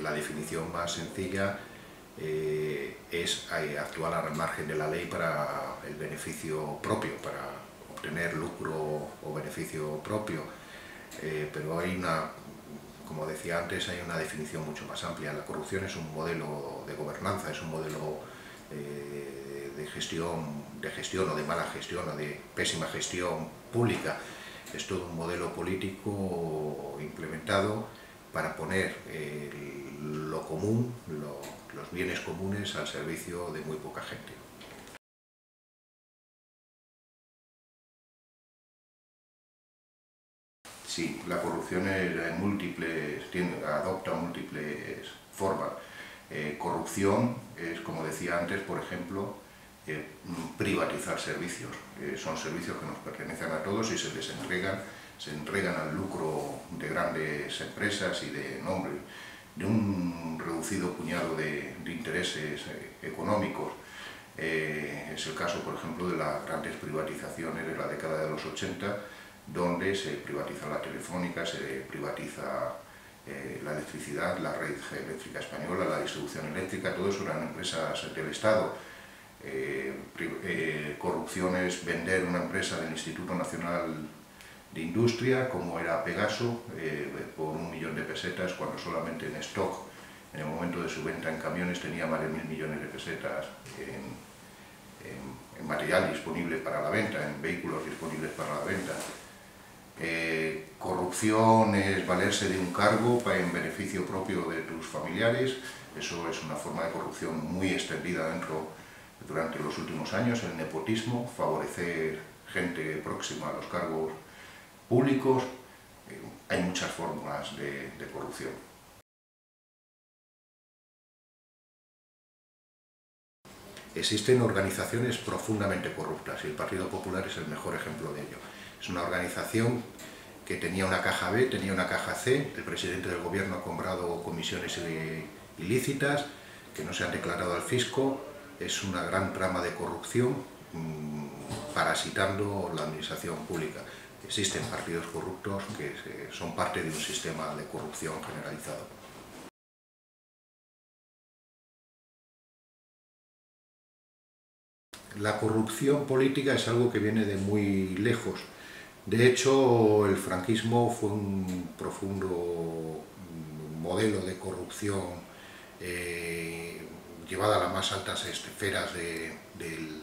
la definición más sencilla es actuar al margen de la ley para el beneficio propio, para obtener lucro o beneficio propio, pero hay como decía antes, hay una definición mucho más amplia. La corrupción es un modelo de gobernanza, es un modelo de gestión o de mala gestión o de pésima gestión pública. Es todo un modelo político implementado para poner lo común, los bienes comunes al servicio de muy poca gente. Sí, la corrupción adopta múltiples formas. Corrupción es, como decía antes, por ejemplo, privatizar servicios. Son servicios que nos pertenecen a todos y se entregan al lucro de grandes empresas y de un reducido puñado de intereses económicos. Es el caso, por ejemplo, de las grandes privatizaciones de la década de los 80, donde se privatiza la telefónica, se privatiza la electricidad, la red eléctrica española, la distribución eléctrica, todo eso eran empresas del Estado. Corrupción es vender una empresa del Instituto Nacional de Industria, como era Pegaso, por 1 millón de pesetas, cuando solamente en stock, en el momento de su venta en camiones, tenía más de 1.000 millones de pesetas en material disponible para la venta, en vehículos disponibles para la venta. Corrupción es valerse de un cargo en beneficio propio de tus familiares. Eso es una forma de corrupción muy extendida durante los últimos años. El nepotismo, favorecer gente próxima a los cargos públicos. Hay muchas formas de corrupción. Existen organizaciones profundamente corruptas y el Partido Popular es el mejor ejemplo de ello. Es una organización que tenía una caja B, tenía una caja C, el presidente del gobierno ha cobrado comisiones ilícitas que no se han declarado al fisco, es una gran trama de corrupción parasitando la administración pública. Existen partidos corruptos que son parte de un sistema de corrupción generalizado. La corrupción política es algo que viene de muy lejos. De hecho, el franquismo fue un profundo modelo de corrupción llevada a las más altas esferas del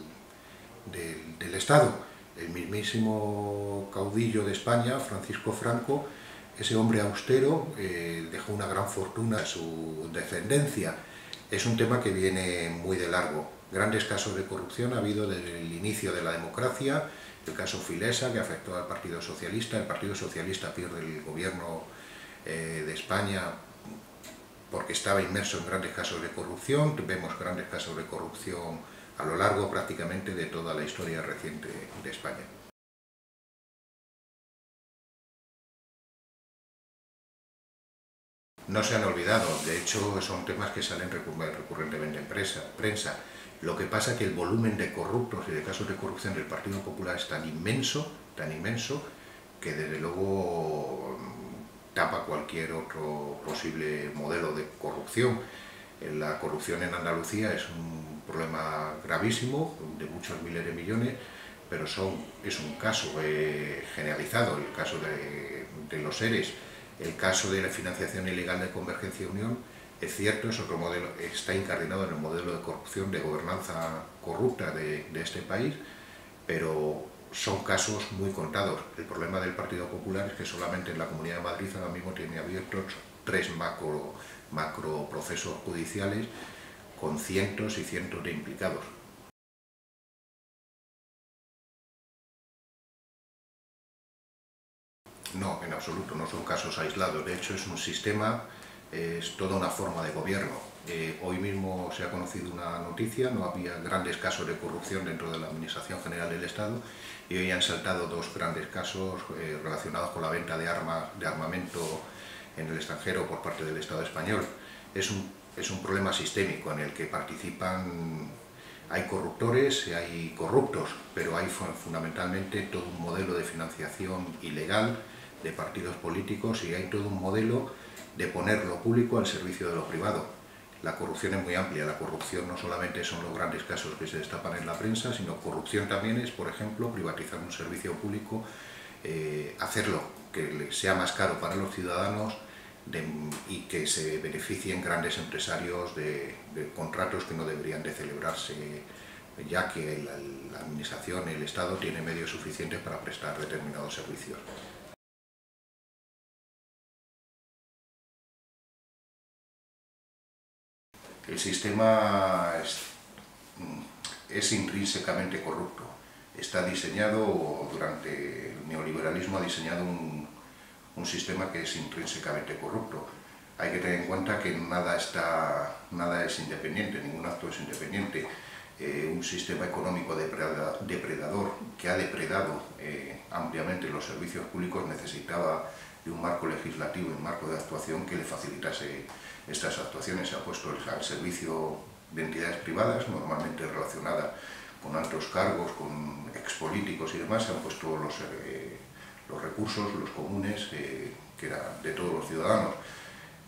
Estado. El mismísimo caudillo de España, Francisco Franco, ese hombre austero, dejó una gran fortuna a su descendencia. Es un tema que viene muy de largo. Grandes casos de corrupción ha habido desde el inicio de la democracia. El caso Filesa, que afectó al Partido Socialista. El Partido Socialista pierde el gobierno de España porque estaba inmerso en grandes casos de corrupción. Vemos grandes casos de corrupción a lo largo prácticamente de toda la historia reciente de España. No se han olvidado, de hecho son temas que salen recurrentemente en prensa. Lo que pasa es que el volumen de corruptos y de casos de corrupción del Partido Popular es tan inmenso, que desde luego tapa cualquier otro posible modelo de corrupción. La corrupción en Andalucía es un problema gravísimo, de muchos miles de millones, pero es un caso generalizado, el caso de los ERES, el caso de la financiación ilegal de Convergencia y Unión. Es cierto, es otro modelo, está incardinado en el modelo de corrupción, de gobernanza corrupta de este país, pero son casos muy contados. El problema del Partido Popular es que solamente en la Comunidad de Madrid ahora mismo tiene abiertos 3 macro procesos judiciales con cientos y cientos de implicados. No, en absoluto, no son casos aislados. De hecho, es un sistema, es toda una forma de gobierno. Hoy mismo se ha conocido una noticia, no había grandes casos de corrupción dentro de la Administración General del Estado y hoy han saltado 2 grandes casos relacionados con la venta de armamento en el extranjero por parte del Estado español. Es un problema sistémico en el que participan, hay corruptores y hay corruptos, pero hay fundamentalmente todo un modelo de financiación ilegal de partidos políticos y hay todo un modelo de poner lo público al servicio de lo privado. La corrupción es muy amplia, la corrupción no solamente son los grandes casos que se destapan en la prensa, sino corrupción también es, por ejemplo, privatizar un servicio público, hacerlo que sea más caro para los ciudadanos y que se beneficien grandes empresarios de contratos que no deberían de celebrarse, ya que la Administración, el Estado, tiene medios suficientes para prestar determinados servicios. El sistema es intrínsecamente corrupto. Está diseñado, durante el neoliberalismo ha diseñado un sistema que es intrínsecamente corrupto. Hay que tener en cuenta que nada es independiente, ningún acto es independiente. Un sistema económico depredador que ha depredado ampliamente los servicios públicos necesitaba de un marco legislativo, un marco de actuación que le facilitase estas actuaciones. Se ha puesto al servicio de entidades privadas, normalmente relacionadas con altos cargos, con expolíticos y demás, se han puesto los recursos, los comunes, que eran de todos los ciudadanos.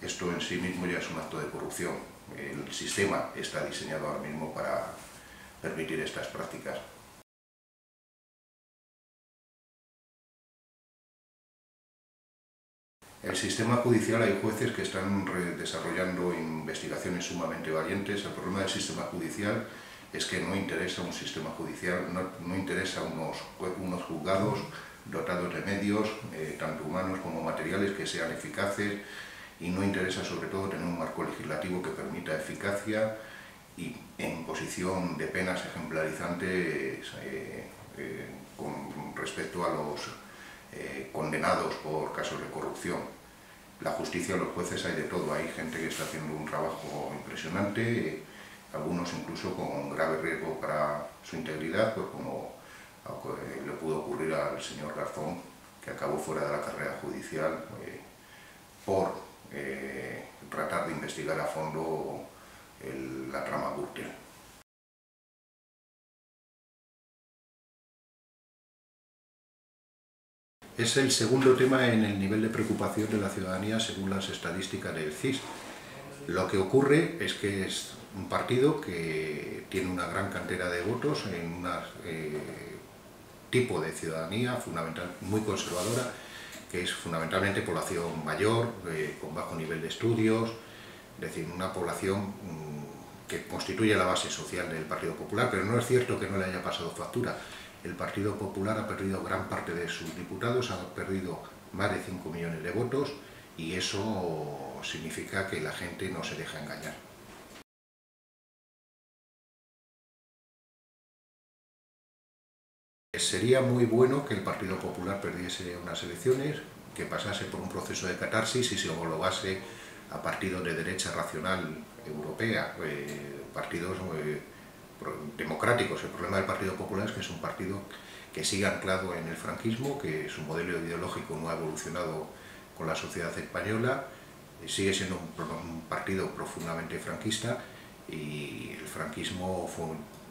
Esto en sí mismo ya es un acto de corrupción. El sistema está diseñado ahora mismo para permitir estas prácticas. El sistema judicial, hay jueces que están desarrollando investigaciones sumamente valientes. El problema del sistema judicial es que no interesa un sistema judicial, no interesa unos juzgados dotados de medios, tanto humanos como materiales, que sean eficaces, y no interesa sobre todo tener un marco legislativo que permita eficacia y imposición de penas ejemplarizantes con respecto a los condenados por casos de corrupción. La justicia, los jueces, hay de todo. Hay gente que está haciendo un trabajo impresionante, algunos incluso con grave riesgo para su integridad, pues como le pudo ocurrir al señor Garzón, que acabó fuera de la carrera judicial por tratar de investigar a fondo la trama Gürtel. Es el segundo tema en el nivel de preocupación de la ciudadanía según las estadísticas del CIS. Lo que ocurre es que es un partido que tiene una gran cantera de votos en un tipo de ciudadanía fundamental, muy conservadora, que es fundamentalmente población mayor, con bajo nivel de estudios, es decir, una población que constituye la base social del Partido Popular, pero no es cierto que no le haya pasado factura. El Partido Popular ha perdido gran parte de sus diputados, ha perdido más de 5 millones de votos, y eso significa que la gente no se deja engañar. Sería muy bueno que el Partido Popular perdiese unas elecciones, que pasase por un proceso de catarsis y se homologase a partidos de derecha racional europea, partidos democráticos. El problema del Partido Popular es que es un partido que sigue anclado en el franquismo, que su modelo ideológico no ha evolucionado con la sociedad española, sigue siendo un partido profundamente franquista, y el franquismo fue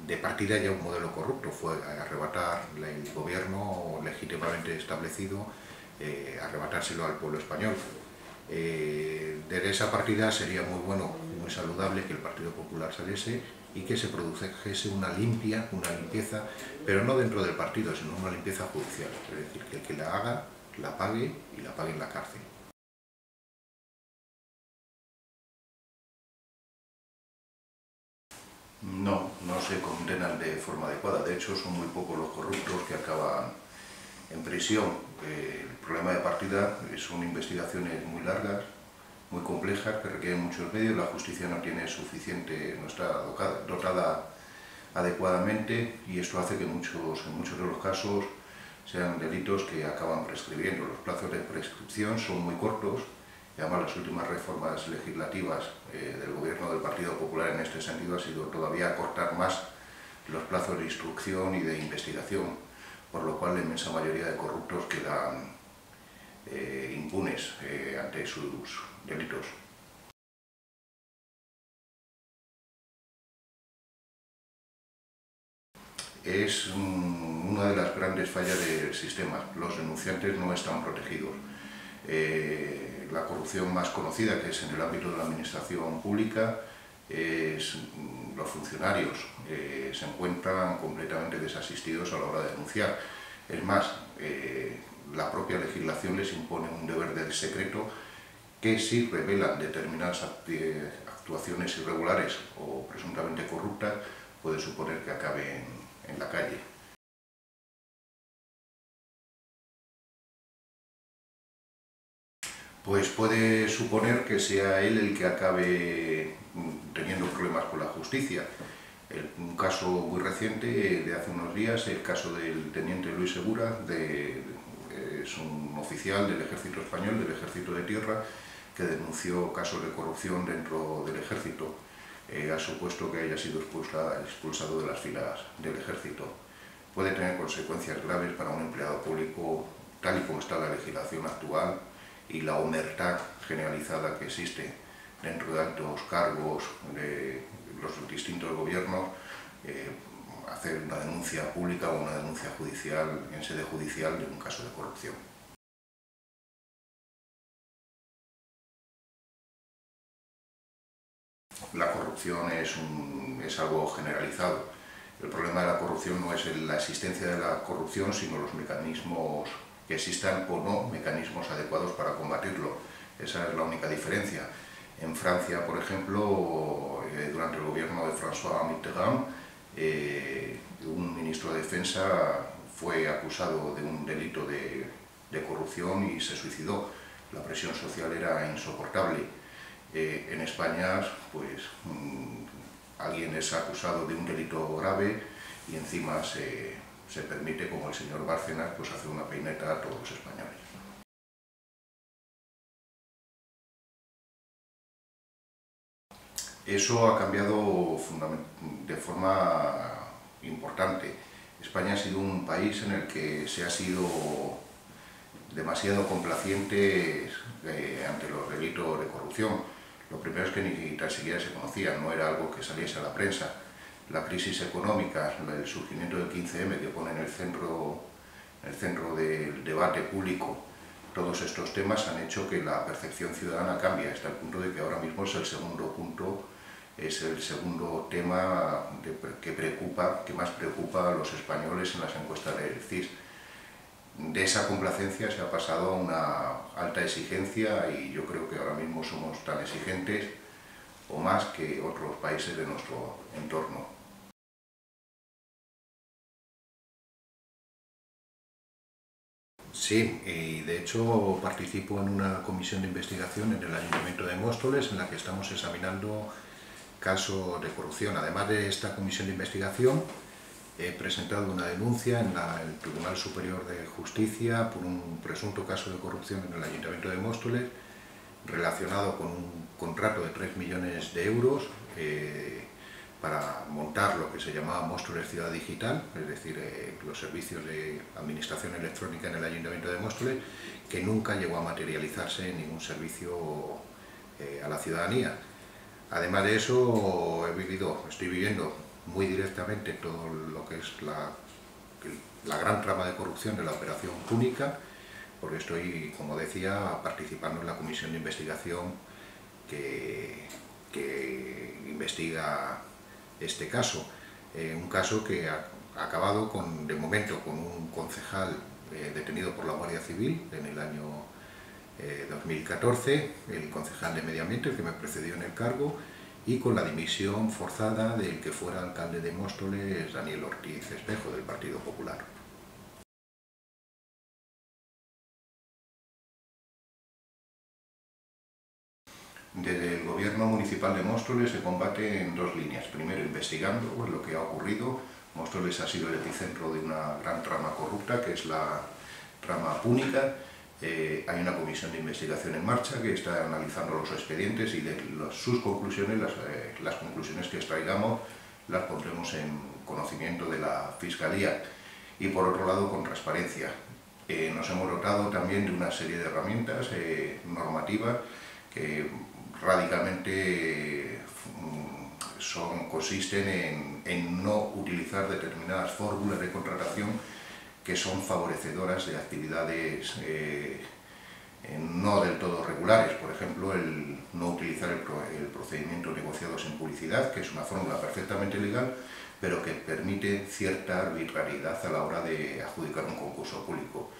de partida ya un modelo corrupto, fue arrebatar el gobierno legítimamente establecido, arrebatárselo al pueblo español. Desde esa partida sería muy bueno, muy saludable que el Partido Popular saliese y que se produjese una limpieza, pero no dentro del partido, sino una limpieza judicial, es decir, que el que la haga, la pague y la pague en la cárcel. No se condenan de forma adecuada. De hecho, son muy pocos los corruptos que acaban en prisión. El problema de partida son investigaciones muy largas, muy complejas, que requieren muchos medios. La justicia no tiene suficiente, no está dotada adecuadamente, y esto hace que en muchos de los casos sean delitos que acaban prescribiendo. Los plazos de prescripción son muy cortos, y además las últimas reformas legislativas del gobierno del Partido Popular en este sentido ha sido todavía acortar más los plazos de instrucción y de investigación, por lo cual la inmensa mayoría de corruptos quedan impunes ante sus delitos. Es una de las grandes fallas del sistema. Los denunciantes no están protegidos. la corrupción más conocida, que es en el ámbito de la administración pública, los funcionarios se encuentran completamente desasistidos a la hora de denunciar. Es más, la propia legislación les impone un deber de secreto que, si revelan determinadas actuaciones irregulares o presuntamente corruptas, puede suponer que acaben en la calle. Pues puede suponer que sea él el que acabe teniendo problemas con la justicia. Un caso muy reciente, de hace unos días, el caso del teniente Luis Segura, es un oficial del Ejército Español, del Ejército de Tierra, que denunció casos de corrupción dentro del Ejército. Ha supuesto que haya sido expulsado de las filas del Ejército. Puede tener consecuencias graves para un empleado público, tal y como está la legislación actual, y la omertad generalizada que existe dentro de altos cargos de los distintos gobiernos, hacer una denuncia pública o una denuncia judicial, en sede judicial, de un caso de corrupción. La corrupción es algo generalizado. El problema de la corrupción no es la existencia de la corrupción, sino los mecanismos que existan o no mecanismos adecuados para combatirlo. Esa es la única diferencia. En Francia, por ejemplo, durante el gobierno de François Mitterrand, un ministro de Defensa fue acusado de un delito de corrupción y se suicidó. La presión social era insoportable. En España, pues, alguien es acusado de un delito grave y encima se permite, como el señor Bárcenas, pues hacer una peineta a todos los españoles. Eso ha cambiado de forma importante. España ha sido un país en el que se ha sido demasiado complaciente ante los delitos de corrupción. Lo primero es que ni tan siquiera se conocían, no era algo que saliese a la prensa. La crisis económica, el surgimiento del 15M, que pone en el centro del debate público todos estos temas, han hecho que la percepción ciudadana cambie, hasta el punto de que ahora mismo es el segundo tema que más preocupa a los españoles en las encuestas del CIS. De esa complacencia se ha pasado a una alta exigencia, y yo creo que ahora mismo somos tan exigentes o más que otros países de nuestro entorno. Sí, y de hecho participo en una comisión de investigación en el Ayuntamiento de Móstoles, en la que estamos examinando casos de corrupción. Además de esta comisión de investigación, he presentado una denuncia en el Tribunal Superior de Justicia por un presunto caso de corrupción en el Ayuntamiento de Móstoles, relacionado con un contrato de 3 millones de euros para montar lo que se llamaba Móstoles Ciudad Digital, es decir, los servicios de administración electrónica en el Ayuntamiento de Móstoles, que nunca llegó a materializarse en ningún servicio a la ciudadanía. Además de eso, estoy viviendo muy directamente todo lo que es la gran trama de corrupción de la Operación Púnica, porque estoy, como decía, participando en la comisión de investigación que investiga este caso. Un caso que ha acabado de momento con un concejal detenido por la Guardia Civil en el año 2014, el concejal de Medio Ambiente, el que me precedió en el cargo, y con la dimisión forzada del que fuera alcalde de Móstoles, Daniel Ortiz Espejo, del Partido Popular. Desde el Gobierno Municipal de Móstoles se combate en dos líneas. Primero, investigando lo que ha ocurrido. Móstoles ha sido el epicentro de una gran trama corrupta, que es la trama Púnica. Hay una comisión de investigación en marcha que está analizando los expedientes, y sus conclusiones, las conclusiones que extraigamos, las pondremos en conocimiento de la Fiscalía. Y por otro lado, con transparencia. Nos hemos dotado también de una serie de herramientas normativas que radicalmente consisten en no utilizar determinadas fórmulas de contratación que son favorecedoras de actividades no del todo regulares, por ejemplo, el no utilizar el procedimiento negociado sin publicidad, que es una fórmula perfectamente legal, pero que permite cierta arbitrariedad a la hora de adjudicar un concurso público.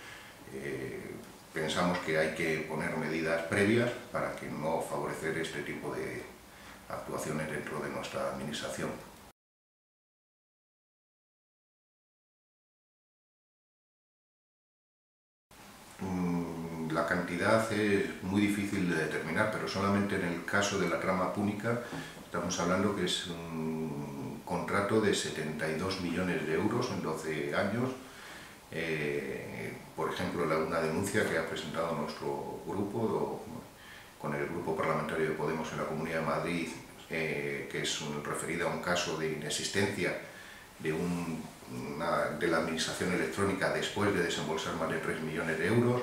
Pensamos que hay que poner medidas previas para que no favorecer este tipo de actuaciones dentro de nuestra administración. La cantidad es muy difícil de determinar, pero solamente en el caso de la trama púnica estamos hablando que es un contrato de 72 millones de euros en 12 años. Por ejemplo, una denuncia que ha presentado nuestro grupo con el grupo parlamentario de Podemos en la Comunidad de Madrid, que es referida a un caso de inexistencia de la administración electrónica después de desembolsar más de 3 millones de euros.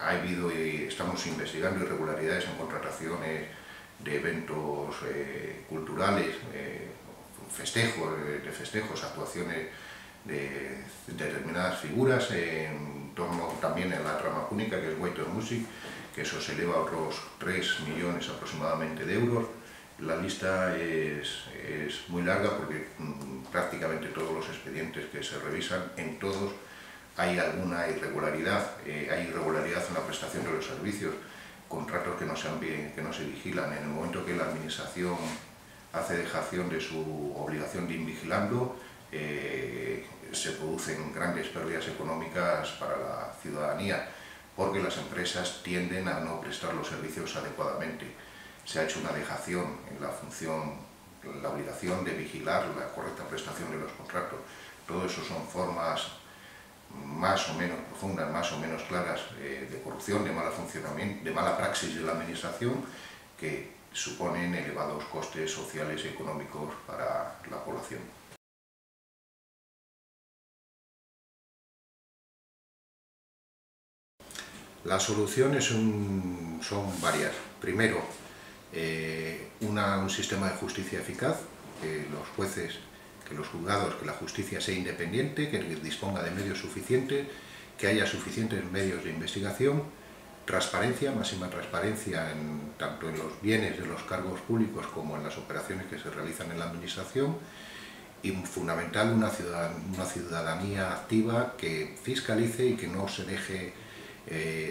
Ha habido y estamos investigando irregularidades en contrataciones de eventos culturales, festejos, actuaciones de determinadas figuras, en torno también a la trama única, que es Waiter Music, que eso se eleva a otros 3 millones aproximadamente de euros. La lista es muy larga porque prácticamente todos los expedientes que se revisan, en todos hay alguna irregularidad. Hay irregularidad en la prestación de los servicios, contratos que no se vigilan. En el momento que la administración hace dejación de su obligación de ir vigilando, se producen grandes pérdidas económicas para la ciudadanía, porque las empresas tienden a no prestar los servicios adecuadamente. Se ha hecho una dejación en la obligación de vigilar la correcta prestación de los contratos. Todo eso son formas más o menos profundas, más o menos claras de corrupción, de mal funcionamiento, de mala praxis de la administración, que suponen elevados costes sociales y económicos para la población. Las soluciones son varias. Primero, un sistema de justicia eficaz, que los jueces, que los juzgados, que la justicia sea independiente, que disponga de medios suficientes, que haya suficientes medios de investigación, transparencia, máxima transparencia tanto en los bienes de los cargos públicos como en las operaciones que se realizan en la administración, y fundamental una ciudadanía activa que fiscalice y que no se deje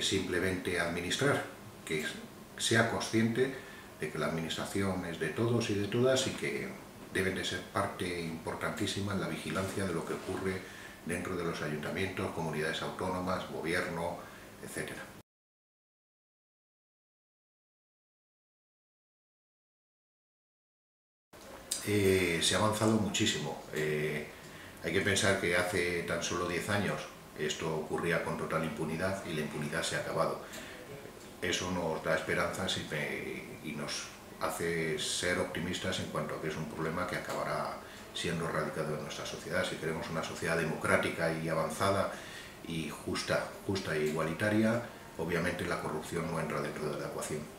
simplemente administrar, que sea consciente de que la administración es de todos y de todas y que deben de ser parte importantísima en la vigilancia de lo que ocurre dentro de los ayuntamientos, comunidades autónomas, gobierno, etc. Se ha avanzado muchísimo. Hay que pensar que hace tan solo 10 años esto ocurría con total impunidad y la impunidad se ha acabado. Eso nos da esperanzas y nos hace ser optimistas en cuanto a que es un problema que acabará siendo erradicado de nuestra sociedad. Si queremos una sociedad democrática y avanzada y justa e igualitaria, obviamente la corrupción no entra dentro de la ecuación.